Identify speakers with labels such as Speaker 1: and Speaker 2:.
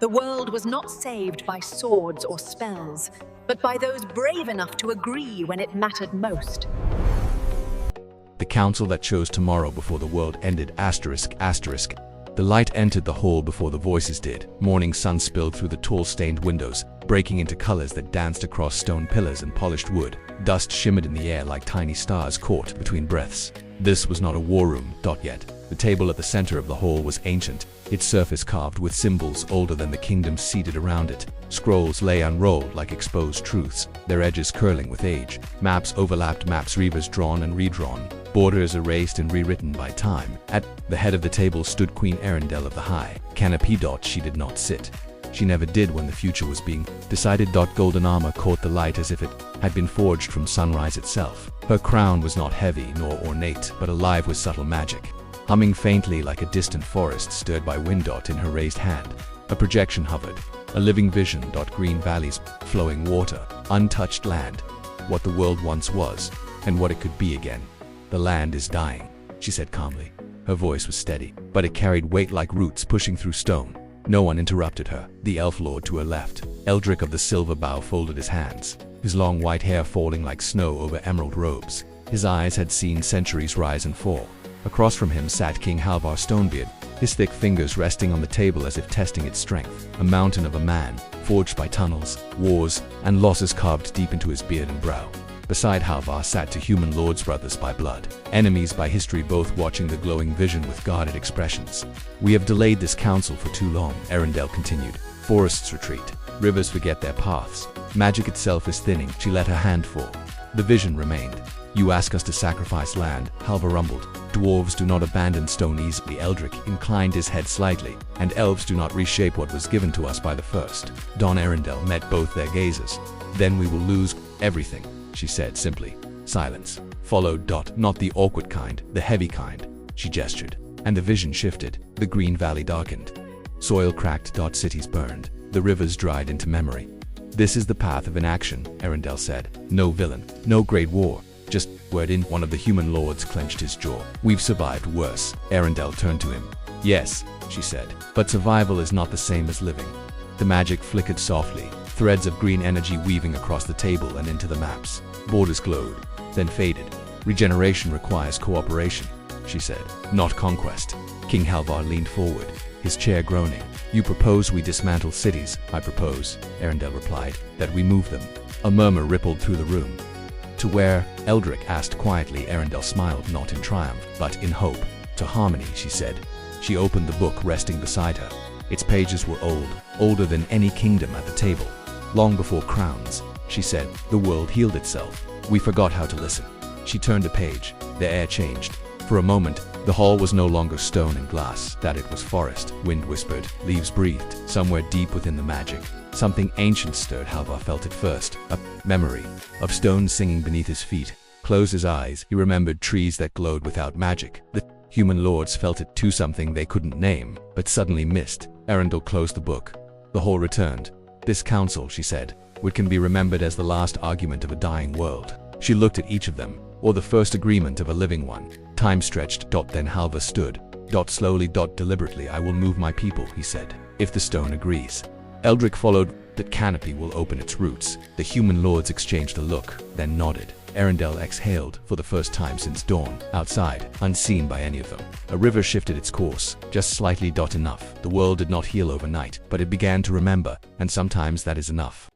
Speaker 1: The world was not saved by swords or spells, but by those brave enough to agree when it mattered most.
Speaker 2: The council that chose tomorrow before the world ended, asterisk, asterisk. The light entered the hall before the voices did. Morning sun spilled through the tall stained windows, breaking into colors that danced across stone pillars and polished wood. Dust shimmered in the air like tiny stars caught between breaths. This was not a war room, yet. The table at the center of the hall was ancient, its surface carved with symbols older than the kingdoms seated around it. Scrolls lay unrolled like exposed truths, their edges curling with age. Maps overlapped maps, rivers drawn and redrawn, borders erased and rewritten by time. At the head of the table stood Queen Arundel of the High Canopy. She did not sit. She never did when the future was being decided. Golden armor caught the light as if it had been forged from sunrise itself. Her crown was not heavy nor ornate, but alive with subtle magic. Humming faintly like a distant forest stirred by wind. In her raised hand, a projection hovered, a living vision. Green valleys, flowing water, untouched land, what the world once was, and what it could be again. The land is dying, she said calmly. Her voice was steady, but it carried weight like roots pushing through stone. No one interrupted her. The elf lord to her left, Eldric of the Silver Bow, folded his hands, his long white hair falling like snow over emerald robes. His eyes had seen centuries rise and fall. Across from him sat King Halvar Stonebeard, his thick fingers resting on the table as if testing its strength. A mountain of a man, forged by tunnels, wars, and losses carved deep into his beard and brow. Beside Halvar sat two human lords, brothers by blood, enemies by history, both watching the glowing vision with guarded expressions. We have delayed this council for too long, Arundel continued. Forests retreat, rivers forget their paths, magic itself is thinning. She let her hand fall. The vision remained. You ask us to sacrifice land, Halvar rumbled. Dwarves do not abandon stone easily. Eldric inclined his head slightly. And elves do not reshape what was given to us by the first. Arundel met both their gazes. Then we will lose everything, she said simply. Silence followed. Not the awkward kind, the heavy kind, she gestured. And the vision shifted. The green valley darkened. Soil cracked. Cities burned. The rivers dried into memory. This is the path of inaction, Arundel said. No villain, no great war. Just word in. One of the human lords clenched his jaw. We've survived worse. Arundel turned to him. Yes, she said, but survival is not the same as living. The magic flickered softly, threads of green energy weaving across the table and into the maps. Borders glowed, then faded. Regeneration requires cooperation, she said, not conquest. King Halvar leaned forward, his chair groaning. You propose we dismantle cities. I propose, Arundel replied, that we move them. A murmur rippled through the room. To where? Eldric asked quietly. Arundel smiled, not in triumph, but in hope. To harmony, she said. She opened the book resting beside her. Its pages were old, older than any kingdom at the table. Long before crowns, she said, the world healed itself. We forgot how to listen. She turned a page. The air changed. For a moment, the hall was no longer stone and glass, that it was forest. Wind whispered, leaves breathed. Somewhere deep within the magic, something ancient stirred. Halvar felt it first, a memory of stones singing beneath his feet. Closed his eyes, he remembered trees that glowed without magic. The human lords felt it too, something they couldn't name, but suddenly missed. Arundel closed the book. The hall returned. This council, she said, what can be remembered as the last argument of a dying world. She looked at each of them, or the first agreement of a living one. Time stretched. Then Halvar stood. Slowly. Deliberately. I will move my people, he said, if the stone agrees. Eldric followed. That canopy will open its roots. The human lords exchanged a look, then nodded. Arundel exhaled for the first time since dawn. Outside, unseen by any of them, a river shifted its course, just slightly. Enough. The world did not heal overnight, but it began to remember, and sometimes that is enough.